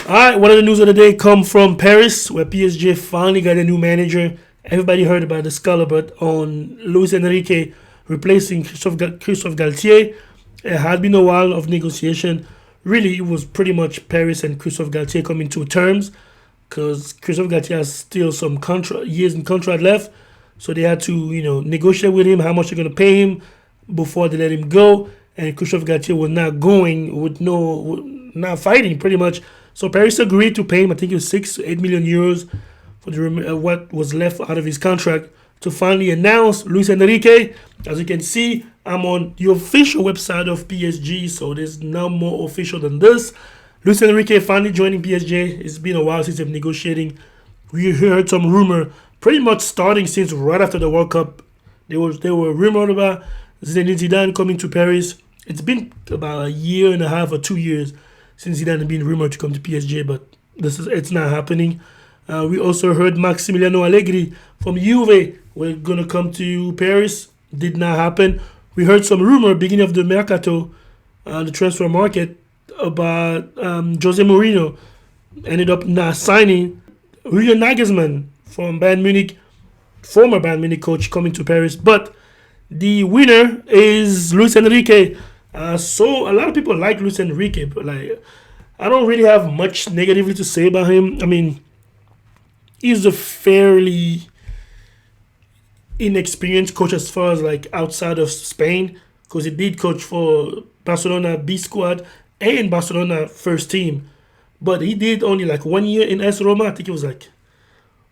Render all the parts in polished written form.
All right, one of the news of the day come from Paris, where PSG finally got a new manager. Everybody heard about the scuttlebutt on Luis Enrique replacing Christophe Galtier. It had been a while of negotiation. Really, it was pretty much Paris and Christophe Galtier coming to terms because Christophe Galtier has still some years in contract left. So they had to, negotiate with him how much they're going to pay him before they let him go. And Christophe Galtier was not going with not fighting pretty much. So Paris agreed to pay him, I think it was 6 to 8 million euros for what was left out of his contract to finally announce Luis Enrique. As you can see, I'm on the official website of PSG, so there's no more official than this. Luis Enrique finally joining PSG. It's been a while since they've negotiating. We heard some rumor, pretty much starting since right after the World Cup. They were rumored about Zinedine Zidane coming to Paris. It's been about a year and a half or 2 years since Zidane had been rumored to come to PSG, but it's not happening. We also heard Maximiliano Allegri from Juve were going to come to Paris. Did not happen. We heard some rumor beginning of the Mercato, the transfer market, about Jose Mourinho. Ended up not signing. Julian Nagelsmann from Bayern Munich, former Bayern Munich coach, coming to Paris. But the winner is Luis Enrique. So a lot of people like Luis Enrique, but I don't really have much negatively to say about him. I mean, he's a fairly inexperienced coach as far as outside of Spain, because he did coach for Barcelona B squad and Barcelona first team, but he did only 1 year in AS Roma. I think it was it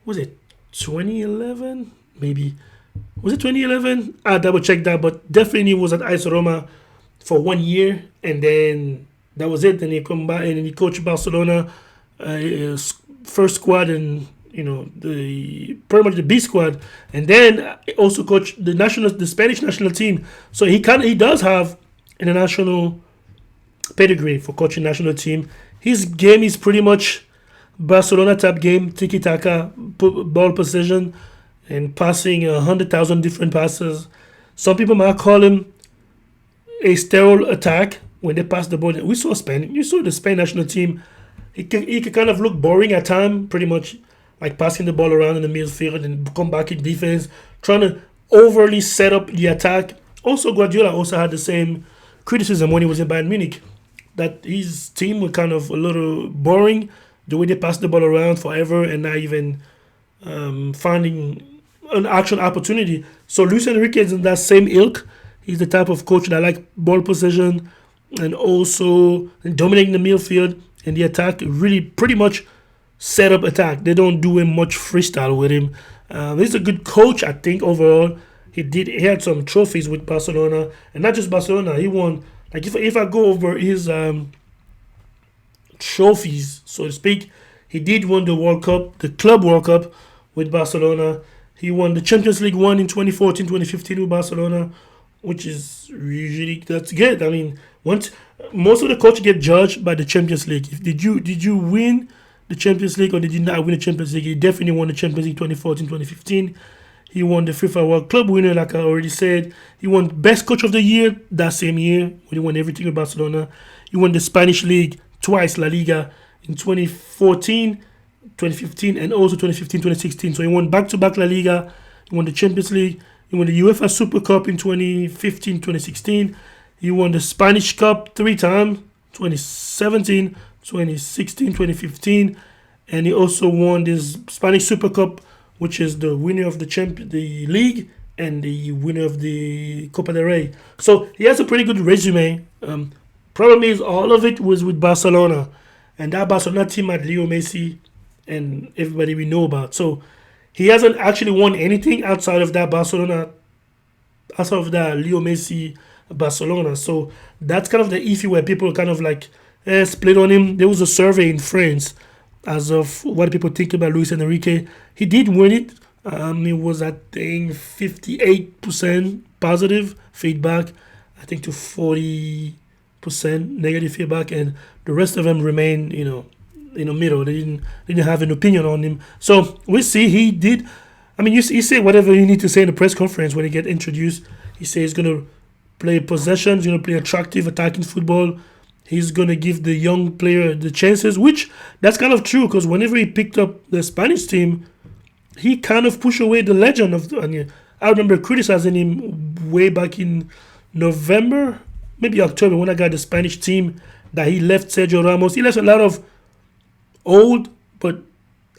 2011 maybe. Was it 2011? I double check that, but definitely he was at AS Roma for 1 year, and then that was it. Then he come back and he coached Barcelona first squad and the pretty much the B squad, and then also coached the Spanish national team. So he does have an international pedigree for coaching national team. His game is pretty much Barcelona type game, tiki taka, ball possession, and passing 100,000 different passes. Some people might call him a sterile attack when they pass the ball. We saw Spain. You saw the Spain national team. He could kind of look boring at times, pretty much like passing the ball around in the midfield and come back in defense, trying to overly set up the attack. Also, Guardiola also had the same criticism when he was in Bayern Munich, that his team was kind of a little boring, the way they pass the ball around forever and not even finding an action opportunity. So Luis Enrique is in that same ilk. He's the type of coach that like ball possession and also dominating the midfield and the attack. Really pretty much set up attack. They don't do him much freestyle with him. He's a good coach, I think, overall. He had some trophies with Barcelona, and not just Barcelona. He won, if I go over his trophies, so to speak, he did win the World Cup, the Club World Cup with Barcelona. He won the Champions League 1 in 2014, 2015 with Barcelona, which is usually, that's good. I mean, most of the coaches get judged by the Champions League. Did you win the Champions League or did you not win the Champions League? He definitely won the Champions League 2014, 2015. He won the FIFA World Club winner, like I already said. He won Best Coach of the Year that same year when he won everything with Barcelona. He won the Spanish League twice, La Liga, in 2014, 2015, and also 2015, 2016. So he won back-to-back La Liga. He won the Champions League. He won the UEFA Super Cup in 2015, 2016. He won the Spanish Cup 3 times, 2017, 2016, 2015. And he also won this Spanish Super Cup, which is the winner of the league and the winner of the Copa del Rey. So he has a pretty good resume. Problem is, all of it was with Barcelona. And that Barcelona team had Leo Messi and everybody we know about. So he hasn't actually won anything outside of that Leo Messi Barcelona. So that's kind of the issue where people kind of split on him. There was a survey in France as of what people think about Luis Enrique. He did win it. It was, I think, 58% positive feedback, I think, to 40% negative feedback, and the rest of them remain, in the middle. They didn't have an opinion on him. So we'll see. He did. I mean, he say whatever you need to say in the press conference when he get introduced. He says he's gonna play possession. He's gonna play attractive attacking football. he's gonna give the young player the chances, which that's kind of true because whenever he picked up the Spanish team, he kind of pushed away the legend of. And I remember criticizing him way back in November, maybe October, when I got the Spanish team that he left Sergio Ramos. He left a lot of old but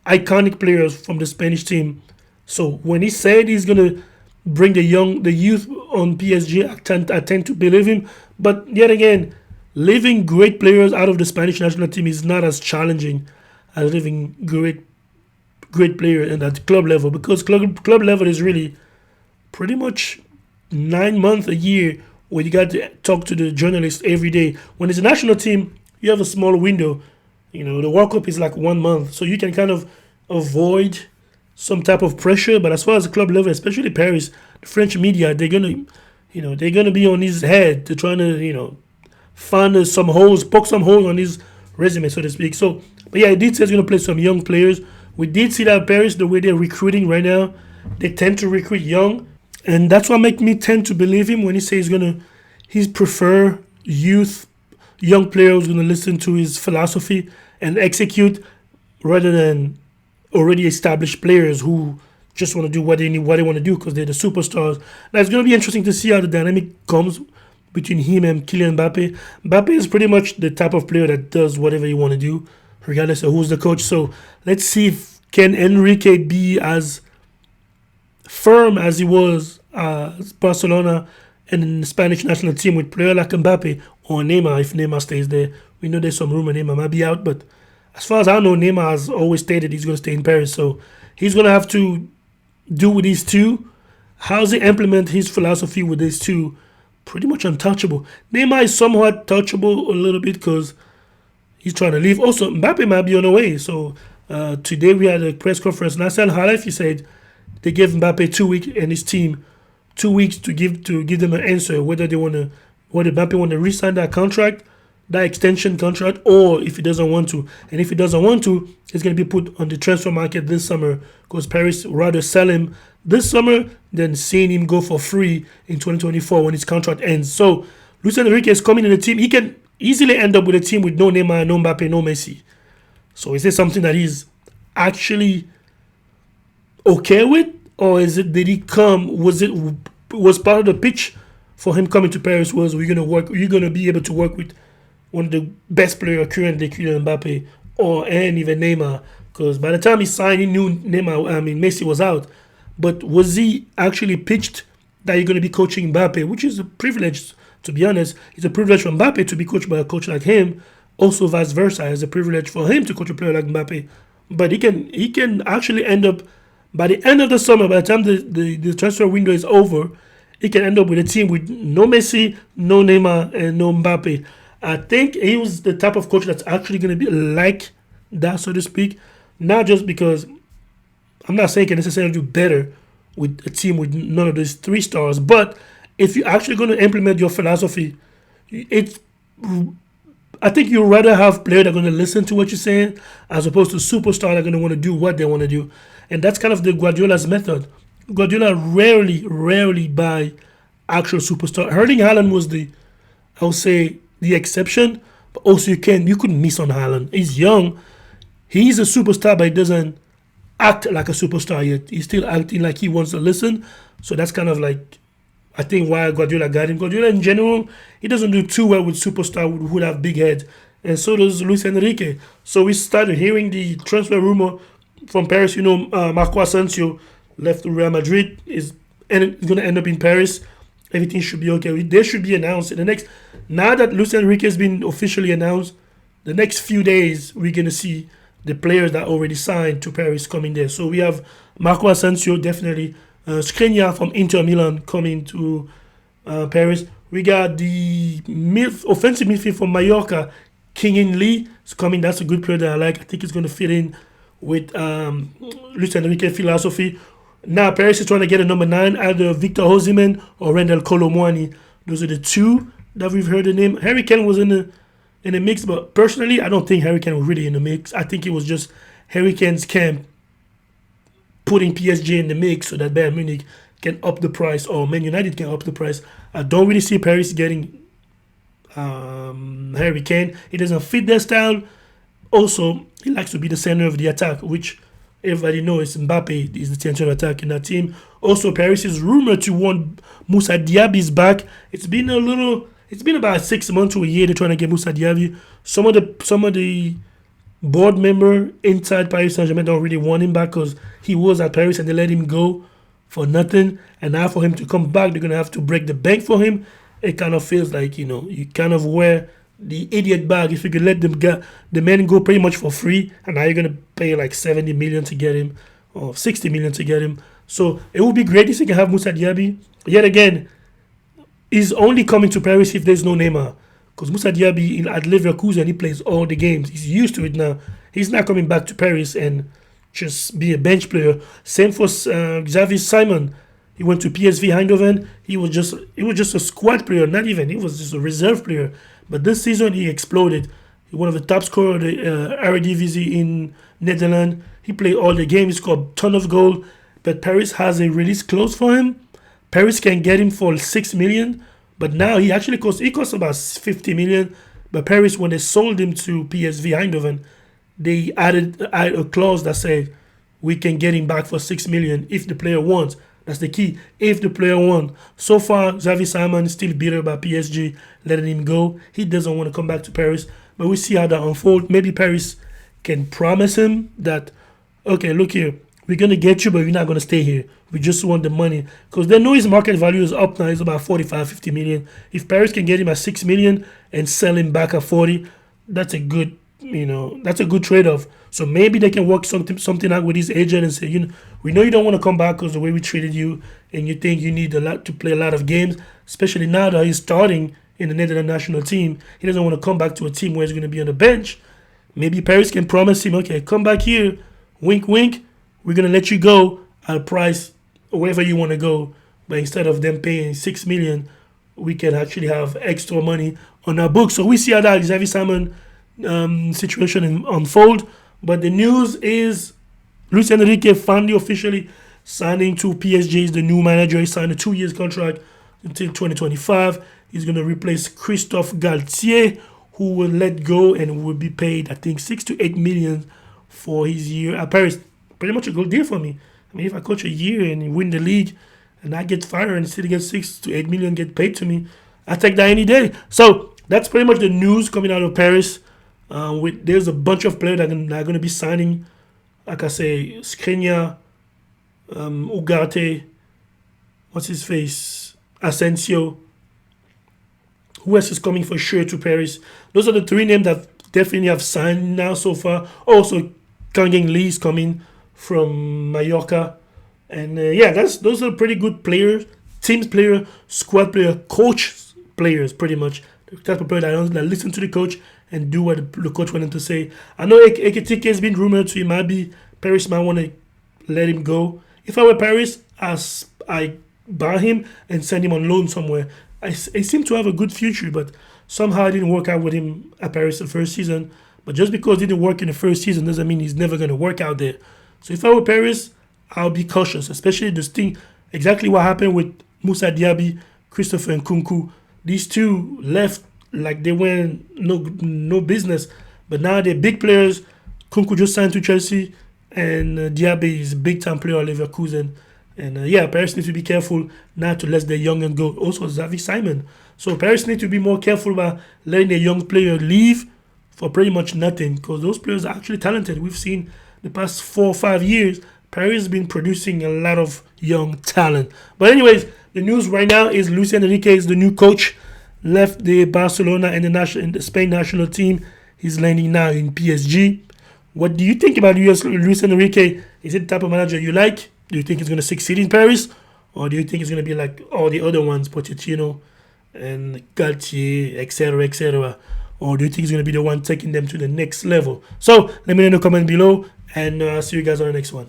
iconic players from the Spanish team. So when he said he's gonna bring the youth on PSG, I tend to believe him. But yet again, leaving great players out of the Spanish national team is not as challenging as leaving great players at club level, because club level is really pretty much 9 months a year where you got to talk to the journalists every day. When it's a national team, you have a small window. The World Cup is like 1 month, so you can kind of avoid some type of pressure. But as far as the club level, especially Paris, the French media, they're gonna be on his head to trying to find some holes, poke some holes on his resume, so to speak. So, but yeah, he did say he's gonna play some young players. We did see that Paris, the way they're recruiting right now, they tend to recruit young, and that's what make me tend to believe him when he says he's prefer young players gonna listen to his philosophy and execute rather than already established players who just want to do what they want to do because they're the superstars. Now it's gonna be interesting to see how the dynamic comes between him and Kylian Mbappe. Mbappe is pretty much the type of player that does whatever you want to do, regardless of who's the coach. So let's see if can Enrique be as firm as he was Barcelona and in the Spanish national team with player like Mbappe or Neymar if Neymar stays there. We know there's some rumor Neymar might be out, but as far as I know, Neymar has always stated he's going to stay in Paris. So he's going to have to do with these two. How does he implement his philosophy with these two? Pretty much untouchable. Neymar is somewhat touchable a little bit because he's trying to leave. Also, Mbappe might be on the way. So today we had a press conference. Nasser Al-Khelaifi said they gave Mbappe 2 weeks and his team 2 weeks to give them an answer whether Mbappe want to re-sign that contract, that extension contract, or if he doesn't want to. And if he doesn't want to, it's going to be put on the transfer market this summer because Paris rather sell him this summer than seeing him go for free in 2024 when his contract ends. So Luis Enrique is coming in the team. He can easily end up with a team with no Neymar, no Mbappe, no Messi. So is this something that he's actually okay with, or did he come? Was part of the pitch for him coming to Paris was you're gonna be able to work with one of the best players currently, Kylian Mbappe, and even Neymar, because by the time he signed, he knew Messi was out. But was he actually pitched that you're going to be coaching Mbappe, which is a privilege, to be honest. It's a privilege for Mbappe to be coached by a coach like him. Also, vice versa, it's a privilege for him to coach a player like Mbappe. But he can actually end up, by the end of the summer, by the time the transfer window is over, he can end up with a team with no Messi, no Neymar, and no Mbappe. I think he was the type of coach that's actually going to be like that, so to speak. Not just because I'm not saying he can necessarily do better with a team with none of these 3 stars, but if you're actually going to implement your philosophy, I think you'd rather have players that are going to listen to what you're saying as opposed to superstars that are going to want to do what they want to do. And that's kind of the Guardiola's method. Guardiola rarely buy actual superstar. Erling Haaland was I would say, the exception, but also you couldn't miss on Haaland. He's young. He's a superstar, but he doesn't act like a superstar yet. He's still acting like he wants to listen. So that's kind of like, I think, why Guardiola got him. Guardiola in general, he doesn't do too well with superstars who have big heads. And so does Luis Enrique. So we started hearing the transfer rumor from Paris. Marco Asensio left to Real Madrid. Is going to end up in Paris. Everything should be okay. They should be announced in the next. Now that Luis Enrique has been officially announced, the next few days we're gonna see the players that already signed to Paris coming there. So we have Marco Asensio, definitely, Skriniar from Inter Milan coming to Paris. We got the offensive midfield from Mallorca, King-In Lee is coming. That's a good player that I like. I think he's gonna fit in with Luis Enrique's philosophy. Now Paris is trying to get a number 9, either Victor Osimhen or Randal Kolo Muani. Those are the 2 that we've heard the name. Harry Kane was in the mix, but personally, I don't think Harry Kane was really in the mix. I think it was just Harry Kane's camp putting PSG in the mix so that Bayern Munich can up the price or Man United can up the price. I don't really see Paris getting Harry Kane. He doesn't fit their style. Also, he likes to be the center of the attack, which everybody knows Mbappe is the center of attack in that team. Also, Paris is rumored to want Moussa Diaby's back. It's been about 6 months to a year they're trying to get Moussa Diaby. Some of the board member inside Paris Saint-Germain don't really want him back because he was at Paris and they let him go for nothing. And now for him to come back, they're going to have to break the bank for him. It kind of feels like, you kind of wear the idiot bag if you could let the man go pretty much for free. And now you're going to pay like 70 million to get him or 60 million to get him. So it would be great if you can have Moussa Diaby. Yet again, he's only coming to Paris if there's no Neymar. Because Moussa Diaby at Leverkusen, he plays all the games. He's used to it now. He's not coming back to Paris and just be a bench player. Same for Xavi Simon. He went to PSV Eindhoven. He was just a squad player, not even. He was just a reserve player. But this season he exploded. He one of the top scorers of the Eredivisie in Netherlands. He played all the games. He scored a ton of goals. But Paris has a release clause for him. Paris can get him for 6 million. But now he costs about 50 million. But Paris, when they sold him to PSV Eindhoven, they added a clause that said we can get him back for 6 million if the player wants. That's the key. If the player wants. So far, Xavi Simon is still bitter about PSG letting him go. He doesn't want to come back to Paris. But we see how that unfolds. Maybe Paris can promise him that, okay, look here, we're going to get you, but you're not going to stay here. We just want the money. Because they know his market value is up now. It's about 45, 50 million. If Paris can get him at 6 million and sell him back at 40, that's a good, that's a good trade-off. So maybe they can work something out with his agent and say, we know you don't want to come back because the way we treated you and you think you need a lot to play a lot of games, especially now that he's starting in the Netherlands national team. He doesn't want to come back to a team where he's going to be on the bench. Maybe Paris can promise him, okay, come back here, wink, wink, we're going to let you go at a price wherever you want to go. But instead of them paying 6 million, we can actually have extra money on our books. So we see how that Xavi Simon situation unfold. But the news is Luis Enrique finally officially signing to PSG. He's the new manager. He signed a 2-year contract until 2025. He's going to replace Christophe Galtier, who will let go and will be paid, I think, 6 to 8 million for his year at Paris. Pretty much a good deal for me. I mean, if I coach a year and win the league and I get fired and still get 6 to 8 million get paid to me, I take that any day. So that's pretty much the news coming out of Paris. There's a bunch of players that are going to be signing. Like I say, Skriniar, Ugarte, what's his face, Asensio. Who else is coming for sure to Paris? Those are the 3 names that definitely have signed now so far. Also, Kangin Lee is coming from Mallorca. And those are pretty good players. Teams player, squad player, coach players, pretty much. The type of player that listen to the coach and do what the coach wanted to say. I know Ekitike has been rumored to Paris might want to let him go. If I were Paris, I buy him and send him on loan somewhere. I seem to have a good future, but somehow it didn't work out with him at Paris the first season. But just because it didn't work in the first season doesn't mean he's never going to work out there. So if I were Paris, I'll be cautious, especially this thing, exactly what happened with Moussa Diaby, Christopher Nkunku. These two left like they went no business, but now they're big players. Nkunku just signed to Chelsea, and Diaby is a big-time player at Leverkusen. And Paris needs to be careful not to let their young and go. Also, Xavi Simon. So Paris need to be more careful about letting their young player leave for pretty much nothing, because those players are actually talented. We've seen the past 4 or 5 years, Paris has been producing a lot of young talent. But anyways, the news right now is Luis Enrique is the new coach, left the Barcelona and the Spain national team. He's landing now in PSG. What do you think about Luis Enrique? Is it the type of manager you like? Do you think he's going to succeed in Paris? Or do you think he's going to be like all the other ones, Pochettino and Galtier, etc., etc.? Or do you think he's going to be the one taking them to the next level? So let me know in the comment below, and see you guys on the next one.